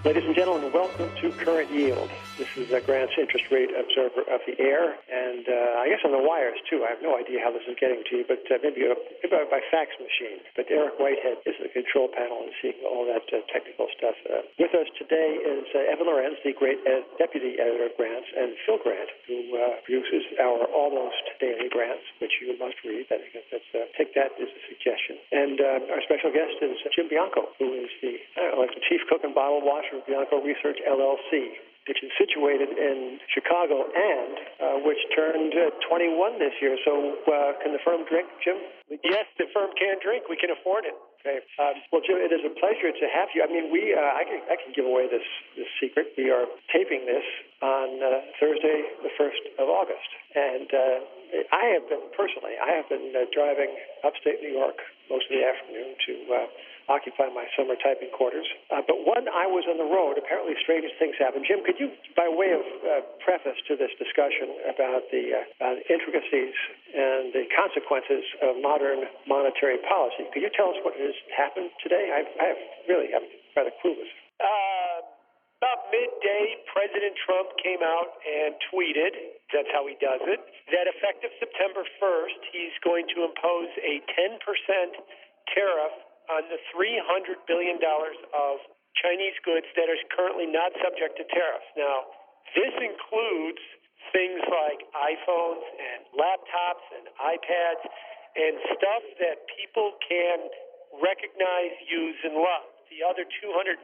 Ladies and gentlemen, welcome to Current Yield. This is Grant's interest rate observer of the air, and I guess on the wires, too. I have no idea how this is getting to you, but maybe by fax machine. But Eric Whitehead is the control panel and seeing all that technical stuff. With us today is Evan Lorenz, the great deputy editor of Grant's, and Phil Grant, who produces our almost daily Grants, which you must read. I think take that as a suggestion. And our special guest is Jim Bianco, who is the chief cook and bottle washer of Bianco Research, LLC, which is situated in Chicago and which turned 21 this year. So can the firm drink, Jim? Yes, the firm can drink. We can afford it. Okay. Well, Jim, it is a pleasure to have you. I mean, I can give away this secret. We are taping this on Thursday, the 1st of August. And I have been driving upstate New York most of the afternoon to occupy my summer typing quarters. But when I was on the road, apparently strange things happened. Jim, could you, by way of preface to this discussion about the intricacies and the consequences of modern monetary policy, could you tell us what has happened today? I'm rather clueless. About midday, President Trump came out and tweeted, that's how he does it, that effective September 1st, he's going to impose a 10% tariff on the $300 billion of Chinese goods that are currently not subject to tariffs. Now, this includes things like iPhones and laptops and iPads and stuff that people can recognize, use, and love. The other $250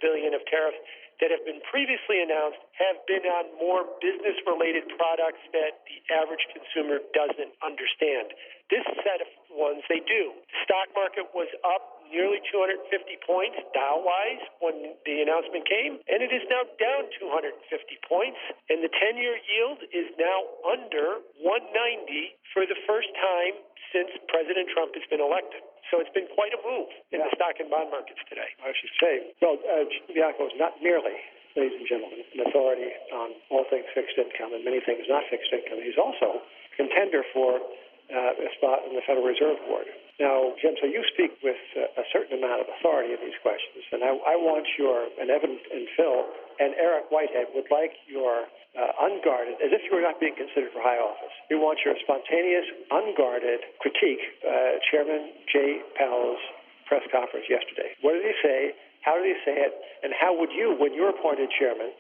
billion of tariffs that have been previously announced have been on more business-related products that the average consumer doesn't understand. This set of ones they do. The stock market was up nearly 250 points, Dow-wise, when the announcement came, and it is now down 250 points, and the 10-year yield is now under 190 for the first time since President Trump has been elected. So it's been quite a move in the stock and bond markets today. I should say, well, Jim Bianco is not merely, ladies and gentlemen, an authority on all things fixed income and many things not fixed income. He's also a contender for a spot in the Federal Reserve Board. Now, Jim, so you speak with a certain amount of authority in these questions, and I want and Evan and Phil and Eric Whitehead would like your unguarded, as if you were not being considered for high office. We want your spontaneous, unguarded critique, Chairman Jay Powell's press conference yesterday. What did he say? How did he say it? And how would you, when you're appointed chairman,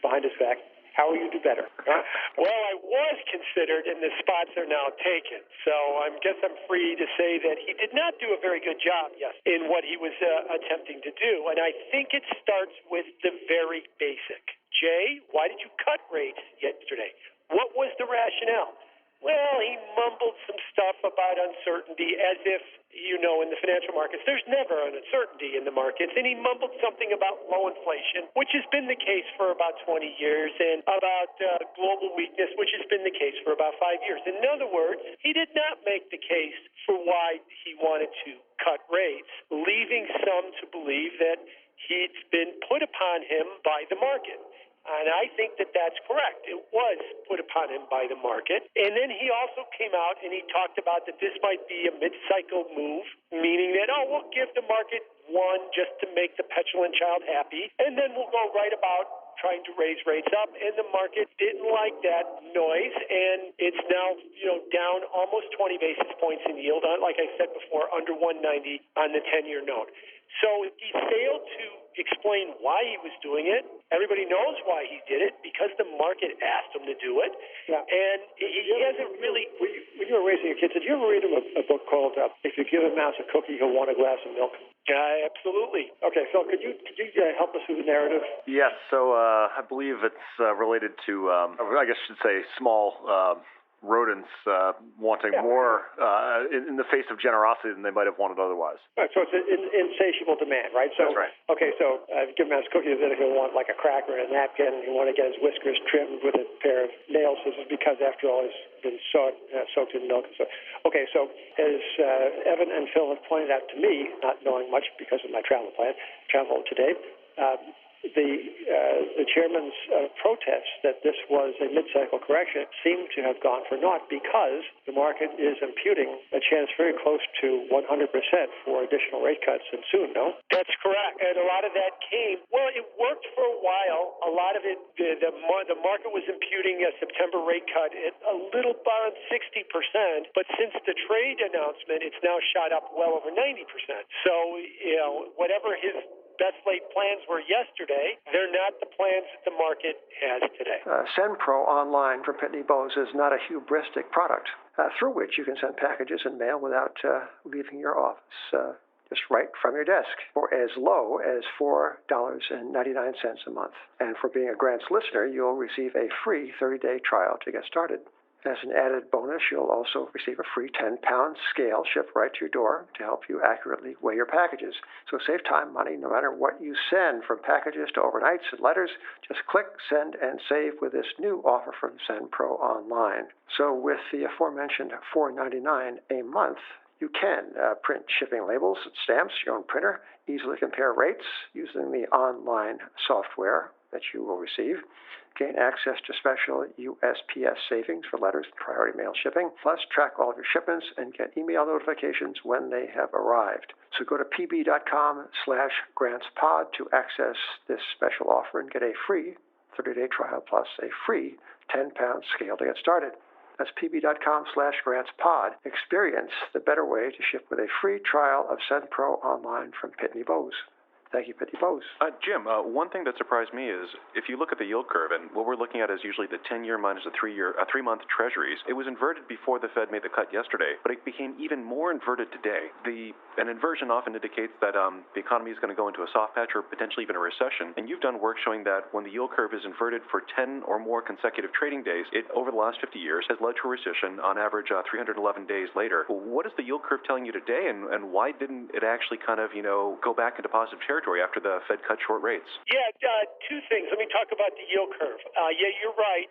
behind his back, how will you do better? Huh? Well, I was considered, and the spots are now taken. So I guess I'm free to say that he did not do a very good job, in what he was attempting to do. And I think it starts with the very basic. Jay, why did you cut rates yesterday? What was the rationale? Well, he mumbled some stuff about uncertainty as if, in the financial markets, there's never an uncertainty in the markets. And he mumbled something about low inflation, which has been the case for about 20 years, and about global weakness, which has been the case for about 5 years. In other words, he did not make the case for why he wanted to cut rates, leaving some to believe that he's been put upon him by the market. And I think that that's correct. It was put upon him by the market. And then he also came out and he talked about that this might be a mid-cycle move, meaning that, we'll give the market one just to make the petulant child happy, and then we'll go right about trying to raise rates up. And the market didn't like that noise, and it's now, down almost 20 basis points in yield, like I said before, under 190 on the 10-year note. So he failed to explain why he was doing it. Everybody knows why he did it, because the market asked him to do it. Yeah. And he hasn't really... When you were raising your kids, did you ever read him a book called If You Give a Mouse a Cookie, He'll Want a Glass of Milk? Yeah, absolutely. Okay, Phil, could you help us with the narrative? Yes, so I believe it's related to, I guess I should say, small rodents wanting more in the face of generosity than they might have wanted otherwise. Right, so it's an insatiable demand, right? So, that's right. Okay, so give him a cookie, then he'll want like a cracker and a napkin, and he'll want to get his whiskers trimmed with a pair of nail scissors because, after all, he's been soaked in milk. So, okay, so as Evan and Phil have pointed out to me, not knowing much because of my travel today, the chairman's protests that this was a mid-cycle correction seem to have gone for naught because the market is imputing a chance very close to 100% for additional rate cuts and soon, no? That's correct. And a lot of that came, well, it worked for a while. A lot of it, the market was imputing a September rate cut at a little around 60%, but since the trade announcement, it's now shot up well over 90%. So, whatever his best laid plans were yesterday, they're not the plans that the market has today. SendPro Online from Pitney Bowes is not a hubristic product through which you can send packages and mail without leaving your office. Just right from your desk for as low as $4.99 a month. And for being a Grants listener, you'll receive a free 30-day trial to get started. As an added bonus, you'll also receive a free 10-pound scale shipped right to your door to help you accurately weigh your packages. So save time, money, no matter what you send, from packages to overnights and letters. Just click, send, and save with this new offer from SendPro Online. So with the aforementioned $4.99 a month, you can print shipping labels, stamps, your own printer, easily compare rates using the online software that you will receive, gain access to special USPS savings for letters and priority mail shipping, plus track all of your shipments and get email notifications when they have arrived. So go to pb.com/grantspod to access this special offer and get a free 30-day trial plus a free 10-pound scale to get started. That's pb.com/grantspod. Experience the better way to ship with a free trial of SendPro Online from Pitney Bowes. Thank you, Pitney Bowes. Jim, one thing that surprised me is if you look at the yield curve, and what we're looking at is usually the 10-year minus the 3-month treasuries. It was inverted before the Fed made the cut yesterday, but it became even more inverted today. An inversion often indicates that the economy is going to go into a soft patch or potentially even a recession. And you've done work showing that when the yield curve is inverted for 10 or more consecutive trading days, it over the last 50 years has led to a recession on average 311 days later. What is the yield curve telling you today, and why didn't it actually kind of go back into positive territory after the Fed cut short rates? Yeah, two things. Let me talk about the yield curve. Yeah, you're right.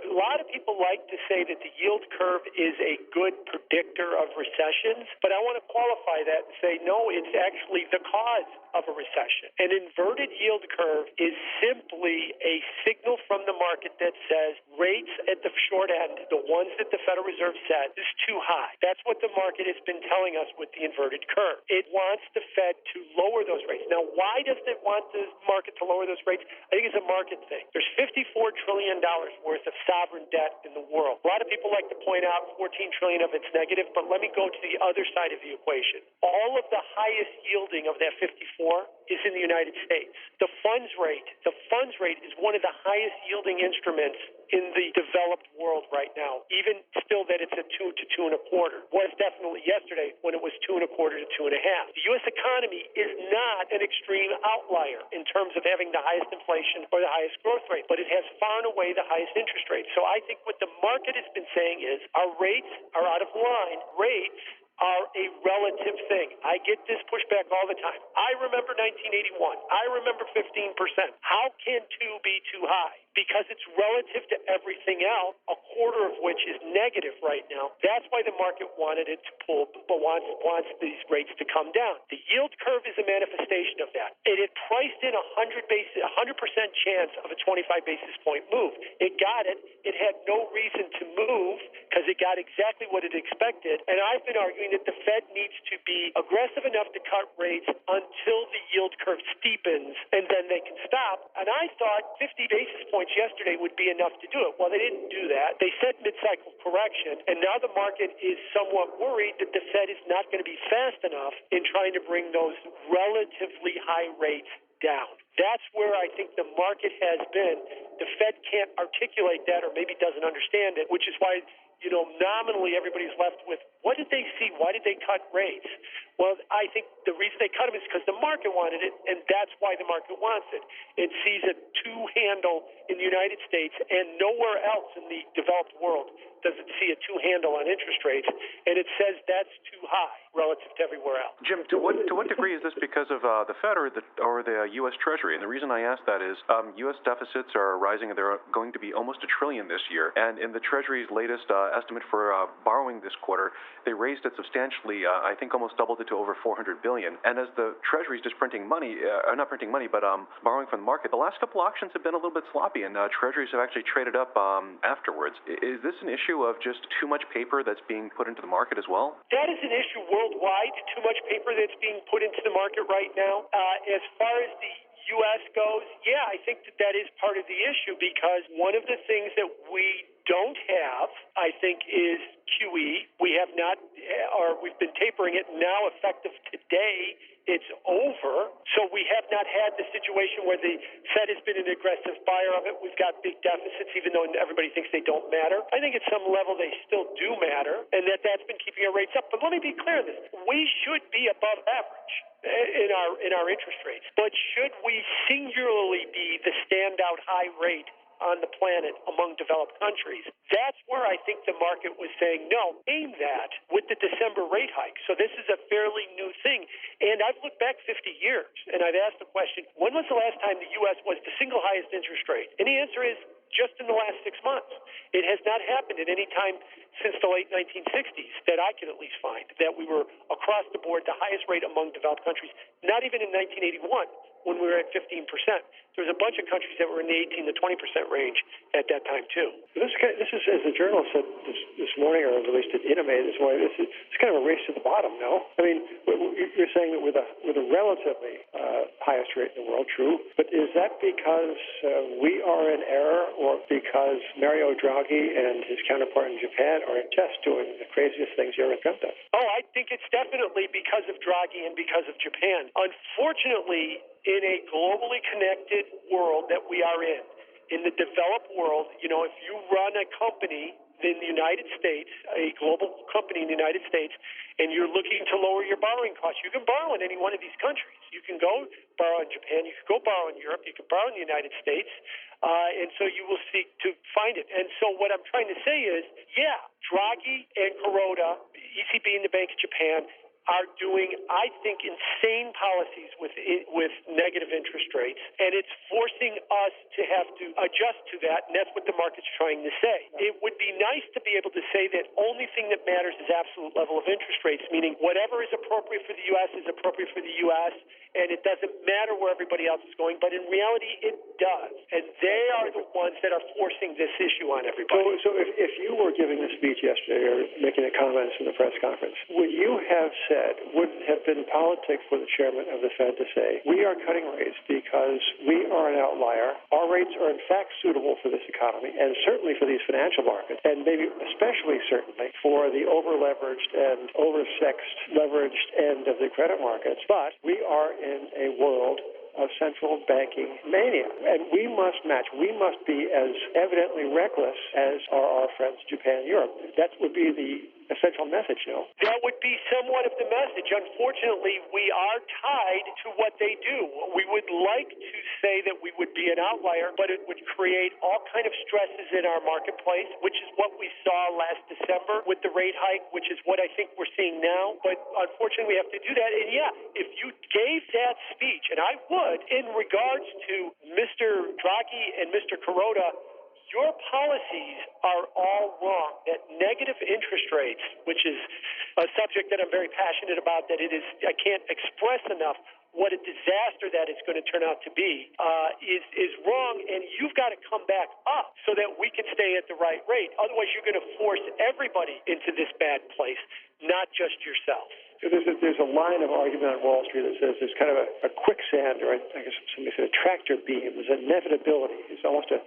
A lot of people like to say that the yield curve is a good predictor of recessions, but I want to qualify that and say, no, it's actually the cause of a recession. An inverted yield curve is simply a signal from the market that says rates at the short end, the ones that the Federal Reserve set, is too high. That's what the market has been telling us with the inverted curve. It wants the Fed to lower those rates. Now, why does it want the market to lower those rates? I think it's a market thing. There's $54 trillion worth of sovereign debt in the world. A lot of people like to point out $14 trillion of it's negative, but let me go to the other side of the equation. All of the highest yielding of that 54 is in the United States. The funds rate is one of the highest yielding instruments in the developed world right now, even still that it's at 2 to 2.25. Was definitely yesterday when it was 2.25 to 2.5. The U.S. economy is not an extreme outlier in terms of having the highest inflation or the highest growth rate, but it has far and away the highest interest rate. So I think what the market has been saying is our rates are out of line. Rates are a relative thing. I get this pushback all the time. I remember 1981. I remember 15%. How can 2 be too high? Because it's relative to everything else, a quarter of which is negative right now. That's why the market wanted it to pull, but wants these rates to come down. The yield curve is a manifestation of that. It had priced in 100% chance of a 25 basis point move. It got it. It had no reason to move because it got exactly what it expected. And I've been arguing that the Fed needs to be aggressive enough to cut rates until the yield curve steepens, and then they can stop. And I thought 50 basis points yesterday would be enough to do it. Well, they didn't do that. They said mid-cycle correction, and now the market is somewhat worried that the Fed is not going to be fast enough in trying to bring those relatively high rates down. That's where I think the market has been. The Fed can't articulate that, or maybe doesn't understand it, which is why nominally everybody's left with, what did they see? Why did they cut rates? Well, I think the reason they cut them is because the market wanted it, and that's why the market wants it. It sees a 2 handle in the United States, and nowhere else in the developed world does it see a 2 handle on interest rates, and it says that's too high relative to everywhere else. Jim, to what degree is this because of the Fed or the U.S. Treasury? And the reason I ask that is U.S. deficits are rising, and they're going to be almost $1 trillion this year. And in the Treasury's latest estimate for borrowing this quarter, they raised it substantially. I think almost doubled it to over $400 billion. And as the Treasury's just printing money, not printing money, but borrowing from the market, the last couple auctions have been a little bit sloppy, and Treasuries have actually traded up afterwards. Is this an issue of just too much paper that's being put into the market as well? That is an issue worldwide, too much paper that's being put into the market right now. As far as the U.S. goes, yeah, I think that is part of the issue, because one of the things that we don't have, I think, is QE. We have not, or we've been tapering it now effective today. It's over. So we have not had the situation where the Fed has been an aggressive buyer of it. We've got big deficits, even though everybody thinks they don't matter. I think at some level they still do matter, and that's been keeping our rates up. But let me be clear on this. We should be above average in our interest rates. But should we singularly be the standout high rate on the planet among developed countries? That's where I think the market was saying, no, aim that with the December rate hike. So this is a fairly new thing. And I've looked back 50 years, and I've asked the question, when was the last time the U.S. was the single highest interest rate? And the answer is just in the last 6 months. It has not happened at any time since the late 1960s that I can at least find, that we were across the board the highest rate among developed countries, not even in 1981 when we were at 15%. There was a bunch of countries that were in the 18 to 20% range at that time, too. This is, as the journal said this morning, or released it in May this morning, it's kind of a race to the bottom, no? I mean, you're saying that with a relatively highest rate in the world, true, but is that because we are in error, or because Mario Draghi and his counterpart in Japan are just doing the craziest things you ever dreamt of? Oh, I think it's definitely because of Draghi and because of Japan. Unfortunately, in a globally connected world that we are in the developed world, if you run a company in the United States, a global company in the United States, and you're looking to lower your borrowing costs, you can borrow in any one of these countries. You can go borrow in Japan, you can go borrow in Europe, you can borrow in the United States, and so you will seek to find it. And so what I'm trying to say is, yeah, Draghi and Kuroda, ECB and the Bank of Japan, are doing, I think, insane policies with negative interest rates, and it's forcing us to have to adjust to that, and that's what the market's trying to say. It would be nice to be able to say that only thing that matters is absolute level of interest rates, meaning whatever is appropriate for the U.S. is appropriate for the U.S., and it doesn't matter where everybody else is going, but in reality, it does. And they are the ones that are forcing this issue on everybody. So if you were giving the speech yesterday or making the comments in the press conference, would you have said, would it have been politic for the chairman of the Fed to say, we are cutting rates because we are an outlier. Our rates are in fact suitable for this economy and certainly for these financial markets, and maybe especially certainly for the over-leveraged and over-sexed leveraged end of the credit markets, but we are in a world of central banking mania. And we must match. We must be as evidently reckless as are our friends Japan and Europe. That would be the essential message, no? That would be somewhat of the message. Unfortunately, we are tied to what they do. We would like to say that we would be an outlier, but it would create all kind of stresses in our marketplace, which is what we saw last December with the rate hike, which is what I think we're seeing now. But unfortunately, we have to do that. And yeah, if you gave that speech, and I would, in regards to Mr. Draghi and Mr. Kuroda, your policies are all wrong. That negative interest rates, which is a subject that I'm very passionate about, that it is, I can't express enough what a disaster that is going to turn out to be, is wrong, and you've got to come back up so that we can stay at the right rate. Otherwise, you're going to force everybody into this bad place, not just yourself. So there's a line of argument on Wall Street that says there's kind of a quicksand, or I guess somebody said a tractor beam. There's inevitability. It's almost a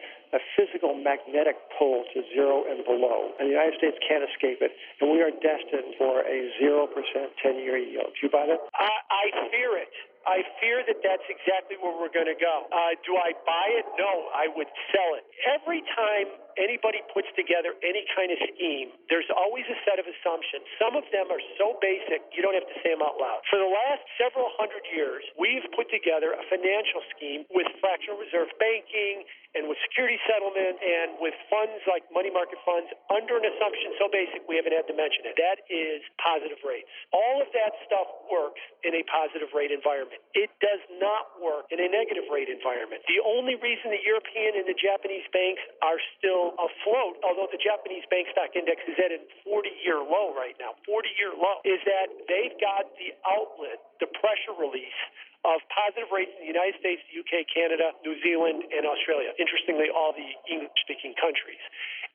physical magnetic pull to zero and below. And the United States can't escape it. And we are destined for a 0% 10-year yield. Do you buy that? I fear it. I fear that that's exactly where we're going to go. Do I buy it? No, I would sell it. Every time anybody puts together any kind of scheme, there's always a set of assumptions. Some of them are so basic, you don't have to say them out loud. For the last several hundred years, we've put together a financial scheme with fractional reserve banking and with security settlement and with funds like money market funds under an assumption so basic we haven't had to mention it. That is positive rates. All of that stuff works in a positive rate environment. It does not work in a negative rate environment. The only reason the European and the Japanese banks are still afloat, although the Japanese bank stock index is at a 40-year low right now, 40-year low, is that they've got the outlet, the pressure release of positive rates in the United States, the UK, Canada, New Zealand, and Australia. Interestingly, all the English-speaking countries.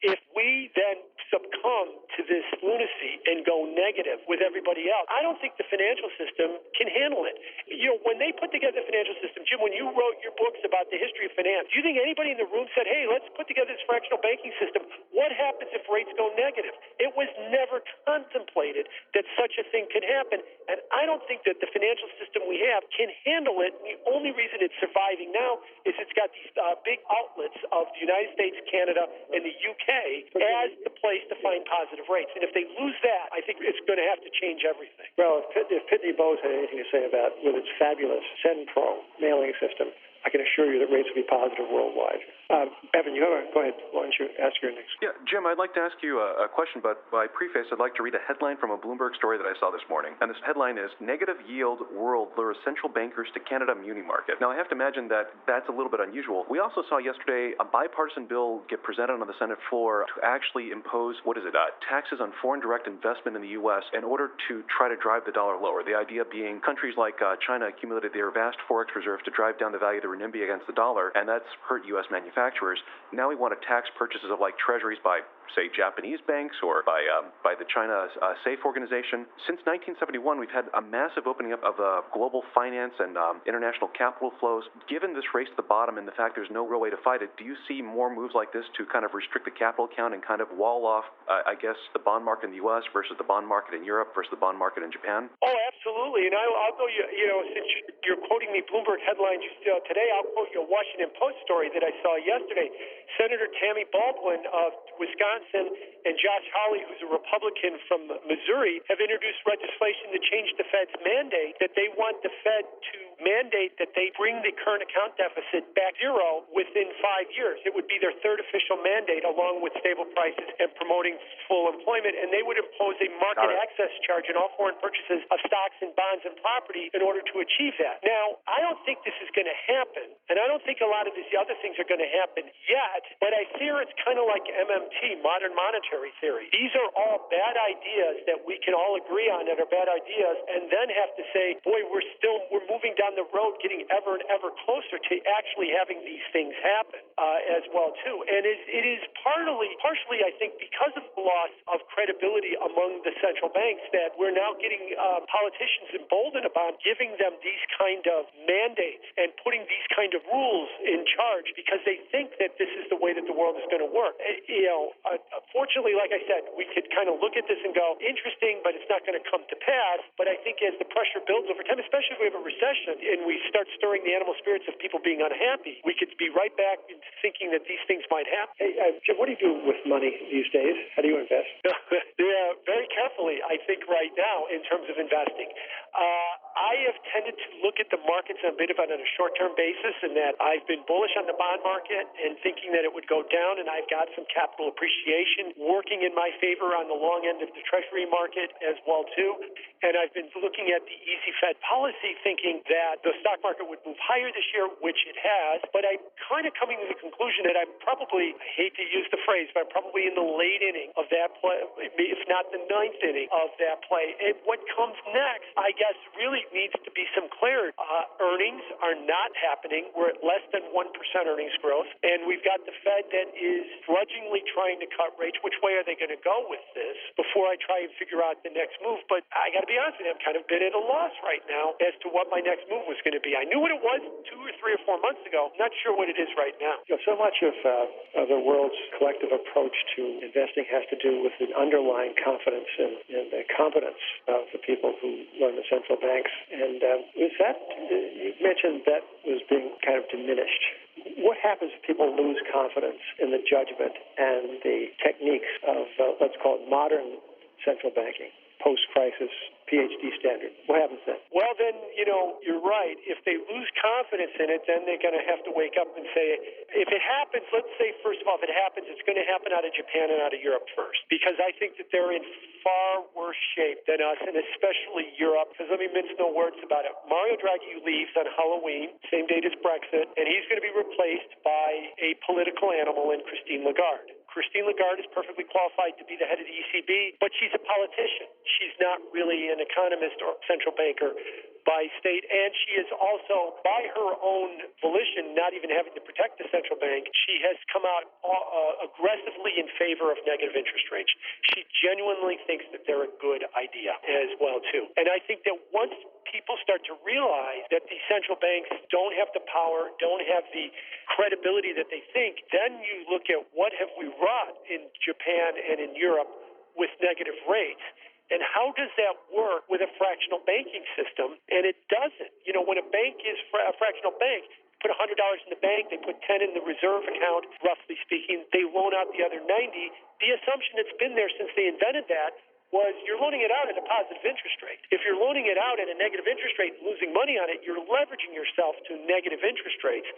If we then succumb to this lunacy and go negative with everybody else, I don't think the financial system can handle it. You know, when they put together the financial system, Jim, when you wrote your books about the history of finance, do you think anybody in the room said, hey, let's put together this fractional banking system? What happens if rates go negative? It was never contemplated that such a thing could happen, and I don't think that the financial system we have can handle it. The only reason it's surviving now is it's got these big outlets of the United States, Canada, and the UK as the place to find positive rates. And if they lose that, I think it's going to have to change everything. Well, if Pitney Bowes had anything to say about with its fabulous SendPro mailing system, I can assure you that rates will be positive worldwide. Evan, go ahead. Why don't you ask your next? Yeah, Jim, I'd like to ask you a question, but by preface, I'd like to read a headline from a Bloomberg story that I saw this morning. And this headline is, Negative Yield World Lures Central Bankers to Canada Muni Market. Now, I have to imagine that that's a little bit unusual. We also saw yesterday a bipartisan bill get presented on the Senate floor to actually impose, taxes on foreign direct investment in the U.S. in order to try to drive the dollar lower. The idea being countries like China accumulated their vast forex reserves to drive down the value of the renminbi against the dollar, and that's hurt U.S. manufacturers. Now we want to tax purchases of like treasuries by, say, Japanese banks or by the China Safe organization. Since 1971, we've had a massive opening up of global finance and international capital flows. Given this race to the bottom and the fact there's no real way to fight it, do you see more moves like this to kind of restrict the capital account and kind of wall off, the bond market in the U.S. versus the bond market in Europe versus the bond market in Japan? Oh, absolutely. And I'll go, since you're quoting me Bloomberg headlines today, I'll quote you a Washington Post story that I saw yesterday. Senator Tammy Baldwin of Wisconsin and Josh Hawley, who's a Republican from Missouri, have introduced legislation to change the Fed's mandate, that they want the Fed to mandate that they bring the current account deficit back zero within 5 years. It would be their third official mandate, along with stable prices and promoting full employment, and they would impose a market access charge on all foreign purchases of stocks and bonds and property in order to achieve that. Now, I don't think this is going to happen, and I don't think a lot of these other things are going to happen yet, but I fear it's kind of like MMT, modern monetary theory. These are all bad ideas that we can all agree on that are bad ideas, and then have to say, boy, we're moving down the road, getting ever and ever closer to actually having these things happen as well, too. And it is partially, I think, because of the loss of credibility among the central banks that we're now getting politicians emboldened about giving them these kind of mandates and putting these kind of rules in charge because they think that this is the way that the world is going to work. Fortunately, like I said, we could kind of look at this and go, interesting, but it's not going to come to pass. But I think as the pressure builds over time, especially if we have a recession and we start stirring the animal spirits of people being unhappy, we could be right back into thinking that these things might happen. Hey, Jim, what do you do with money these days? How do you invest? Yeah, very carefully, I think, right now in terms of investing. I have tended to look at the markets a bit on a short-term basis, and that I've been bullish on the bond market and thinking that it would go down, and I've got some capital appreciation working in my favor on the long end of the Treasury market as well, too. And I've been looking at the easy Fed policy, thinking that the stock market would move higher this year, which it has, but I'm kind of coming to the conclusion that I'm probably, I hate to use the phrase, but I'm probably in the late inning of that play, if not the ninth inning of that play. And what comes next, I guess, really needs to be some clarity. Earnings are not happening. We're at less than 1% earnings growth, and we've got the Fed that is grudgingly trying to cut rates. Which way are they going to go with this before I try and figure out the next move? But I got to be honest with you, I'm kind of been at a loss right now as to what my next move was going to be. I knew what it was 2 or 3 or 4 months ago. I'm not sure what it is right now. So much of the world's collective approach to investing has to do with the underlying confidence and the competence of the people who run the central banks. And was that, you mentioned that was being kind of diminished. What happens if people lose confidence in the judgment and the techniques of, let's call it modern central banking, post-crisis PhD standard? What happens then? Well, then, you're right. If they lose confidence in it, then they're going to have to wake up and say, if it happens, let's say, first of all, if it happens, it's going to happen out of Japan and out of Europe first, because I think that they're in far worse shape than us, and especially Europe, because let me mince no words about it. Mario Draghi leaves on Halloween, same date as Brexit, and he's going to be replaced by a political animal in Christine Lagarde. Christine Lagarde is perfectly qualified to be the head of the ECB, but she's a politician. She's not really an economist or central banker by state, and she is also, by her own volition, not even having to protect the central bank, she has come out aggressively in favor of negative interest rates. She genuinely thinks that they're a good idea as well, too. And I think that once people start to realize that the central banks don't have the power, don't have the credibility that they think, then you look at what have we wrought in Japan and in Europe with negative rates. And how does that work with a fractional banking system? And it doesn't. When a bank is a fractional bank, put $100 in the bank, they put 10 in the reserve account, roughly speaking, they loan out the other 90. The assumption that's been there since they invented that was you're loaning it out at a positive interest rate. If you're loaning it out at a negative interest rate and losing money on it, you're leveraging yourself to negative interest rates,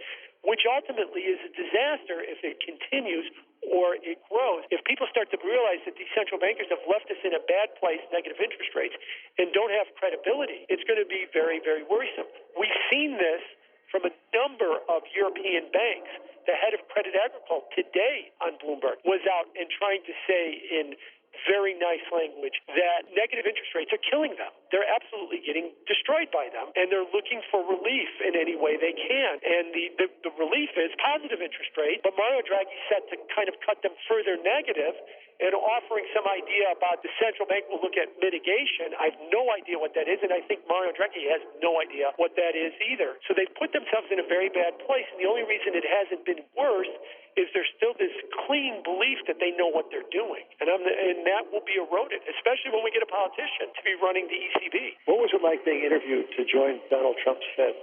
which ultimately is a disaster if it continues or it grows. If people start to realize that these central bankers have left us in a bad place, negative interest rates, and don't have credibility, it's going to be very, very worrisome. We've seen this from a number of European banks. The head of Credit Agricole today on Bloomberg was out and trying to say in very nice language that negative interest rates are killing them. They're absolutely getting destroyed by them, and they're looking for relief in any way they can. And the relief is positive interest rate, but Mario Draghi's set to kind of cut them further negative and offering some idea about the central bank will look at mitigation. I have no idea what that is, and I think Mario Draghi has no idea what that is either. So they've put themselves in a very bad place, and the only reason it hasn't been worse is there's still this clean belief that they know what they're doing. And that will be eroded, especially when we get a politician to be running the ECB. What was it like being interviewed to join Donald Trump's Fed?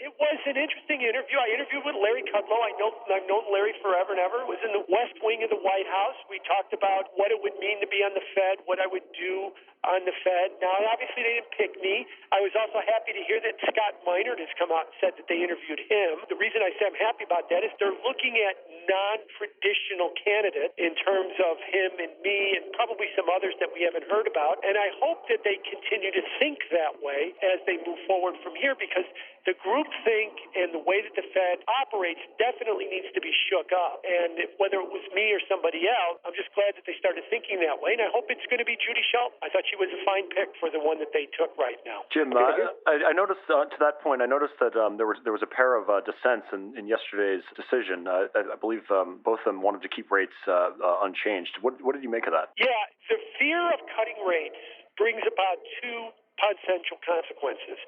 It was an interesting interview. I interviewed with Larry Kudlow. I've known Larry forever and ever. It was in the West Wing of the White House. We talked about what it would mean to be on the Fed, what I would do on the Fed. Now, obviously, they didn't pick me. I was also happy to hear that Scott Minerd has come out and said that they interviewed him. The reason I say I'm happy about that is they're looking at non-traditional candidate in terms of him and me and probably some others that we haven't heard about. And I hope that they continue to think that way as they move forward from here, because the groupthink and the way that the Fed operates definitely needs to be shook up. And whether it was me or somebody else, I'm just glad that they started thinking that way. And I hope it's going to be Judy Shelton. I thought she was a fine pick for the one that they took right now. Jim, I noticed to that point, I noticed that there was a pair of dissents in yesterday's decision. I believe both of them wanted to keep rates unchanged. What did you make of that? Yeah, the fear of cutting rates brings about two potential consequences.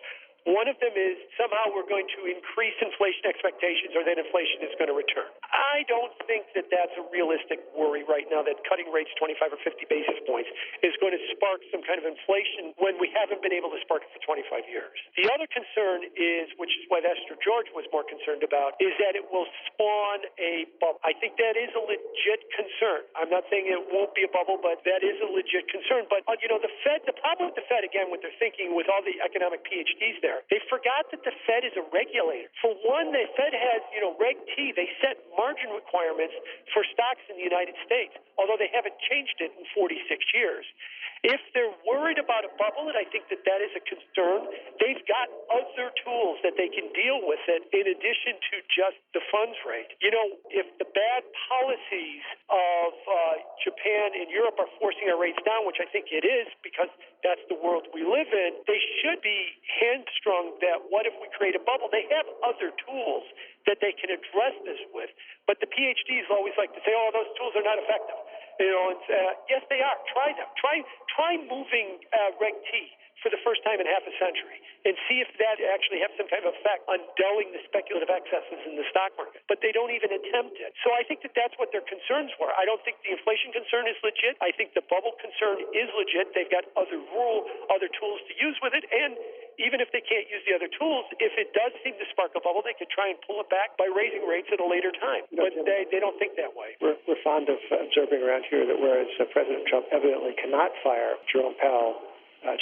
One of them is somehow we're going to increase inflation expectations, or that inflation is going to return. I don't think that that's a realistic worry right now, that cutting rates 25 or 50 basis points is going to spark some kind of inflation when we haven't been able to spark it for 25 years. The other concern is, which is what Esther George was more concerned about, is that it will spawn a bubble. I think that is a legit concern. I'm not saying it won't be a bubble, but that is a legit concern. But, the Fed, the problem with the Fed, again, what they're thinking with all the economic PhDs there, they forgot that the Fed is a regulator. For one, the Fed has, Reg T. They set margin requirements for stocks in the United States, although they haven't changed it in 46 years. If they're worried about a bubble, and I think that that is a concern, they've got other tools that they can deal with it in addition to just the funds rate. If the bad policies of Japan and Europe are forcing our rates down, which I think it is because that's the world we live in, they should be hamstrung that what if we create a bubble? They have other tools that they can address this with. But the PhDs always like to say, those tools are not effective. Yes, they are. Try them. Try moving Reg T for the first time in half a century and see if that actually has some kind of effect on dulling the speculative excesses in the stock market. But they don't even attempt it. So I think that that's what their concerns were. I don't think the inflation concern is legit. I think the bubble concern is legit. They've got other tools to use with it. And even if they can't use the other tools, if it does seem to spark a bubble, they could try and pull it back by raising rates at a later time. But they don't think that way. We're fond of observing around here that whereas President Trump evidently cannot fire Jerome Powell,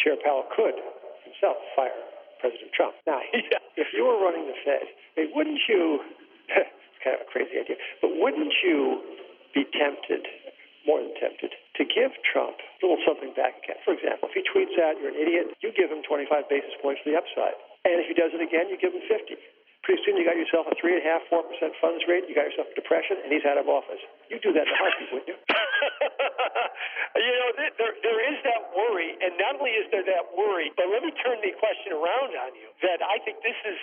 Chair Powell could himself fire President Trump. Now, if you were running the Fed, wouldn't you, it's kind of a crazy idea, but wouldn't you be tempted, more than tempted, to give Trump a little something back again? For example, if he tweets out, "You're an idiot," you give him 25 basis points for the upside. And if he does it again, you give him 50. Pretty soon you got yourself a 3.5%, 4% funds rate, you got yourself a depression, and he's out of office. You'd do that in a heartbeat, wouldn't you? There is that worry, and not only is there that worry, but let me turn the question around on you, that I think this is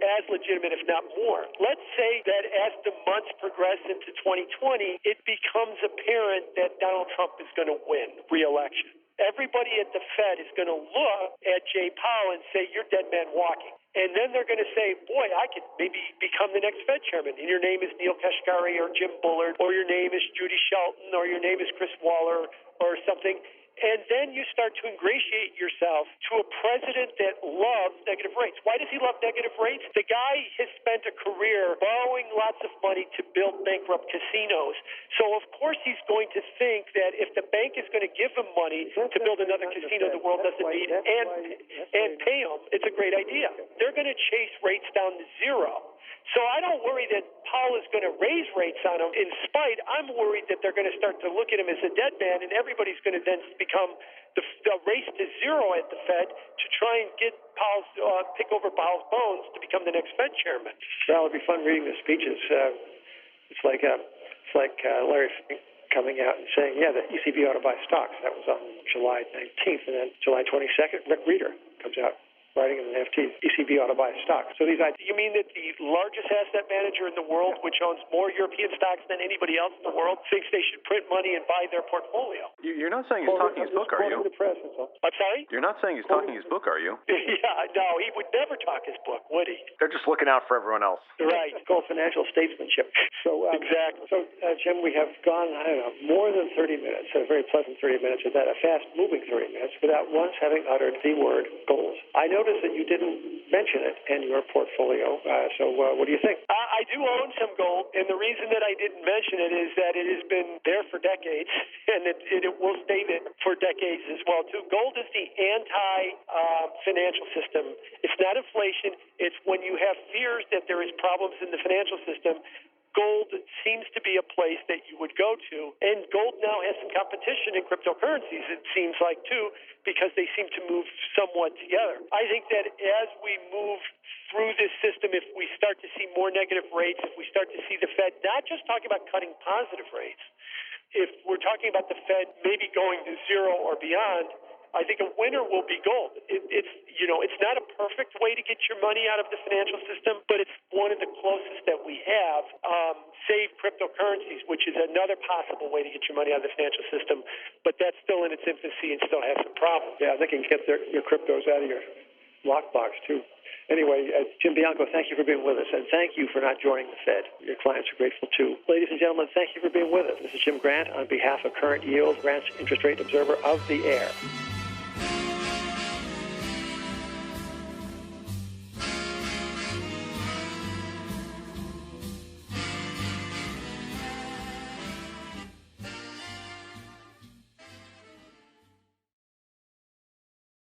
as legitimate, if not more. Let's say that as the months progress into 2020, it becomes apparent that Donald Trump is going to win re-election. Everybody at the Fed is going to look at Jay Powell and say, "You're dead man walking." And then they're going to say, "Boy, I could maybe become the next Fed chairman. And your name is Neil Kashkari or Jim Bullard, or your name is Judy Shelton, or your name is Chris Waller or something." And then you start to ingratiate yourself to a president that loves negative rates. Why does he love negative rates? The guy has spent a career borrowing lots of money to build bankrupt casinos. So, of course, he's going to think that if the bank is going to give him money to build another casino the world doesn't need and pay him, it's a great idea. They're going to chase rates down to zero. So I don't worry that Powell is going to raise rates on him. In spite, I'm worried that they're going to start to look at him as a dead man, and everybody's going to then become the race to zero at the Fed to try and get Powell's pick over Powell's bones to become the next Fed chairman. Well, it'll be fun reading the speeches. It's like Larry Fink coming out and saying, "Yeah, the ECB ought to buy stocks." That was on July 19th, and then July 22nd, Rick Reeder comes out writing in an FT, "ECB ought to buy stocks." So these ideas. You mean that the largest asset manager in the world, which owns more European stocks than anybody else in the world, thinks they should print money and buy their portfolio? You're not saying he's talking his book, are you? I'm sorry? You're not saying he's talking his book, are you? Yeah, no, he would never talk his book, would he? They're just looking out for everyone else. Right. It's called financial statesmanship. So exactly. So, Jim, we have gone, more than 30 minutes, a very pleasant 30 minutes, and that a fast-moving 30 minutes, without once having uttered the word gold. I noticed that you didn't mention it in your portfolio. So what do you think? I do own some gold, and the reason that I didn't mention it is that it has been there for decades, and it will stay there for decades as well, too. Gold is the anti-financial system. It's not inflation. It's when you have fears that there is problems in the financial system, gold seems to be a place that you would go to. And gold now has some competition in cryptocurrencies, it seems like, too, because they seem to move somewhat together. I think that as we move through this system, if we start to see more negative rates, if we start to see the Fed not just talking about cutting positive rates, if we're talking about the Fed maybe going to zero or beyond, I think a winner will be gold. It's not a perfect way to get your money out of the financial system, but it's one of the closest that we have, save cryptocurrencies, which is another possible way to get your money out of the financial system, but that's still in its infancy and still has some problems. Yeah, they can get your cryptos out of your lockbox, too. Anyway, Jim Bianco, thank you for being with us, and thank you for not joining the Fed. Your clients are grateful, too. Ladies and gentlemen, thank you for being with us. This is Jim Grant on behalf of Current Yield, Grant's interest rate observer of the air.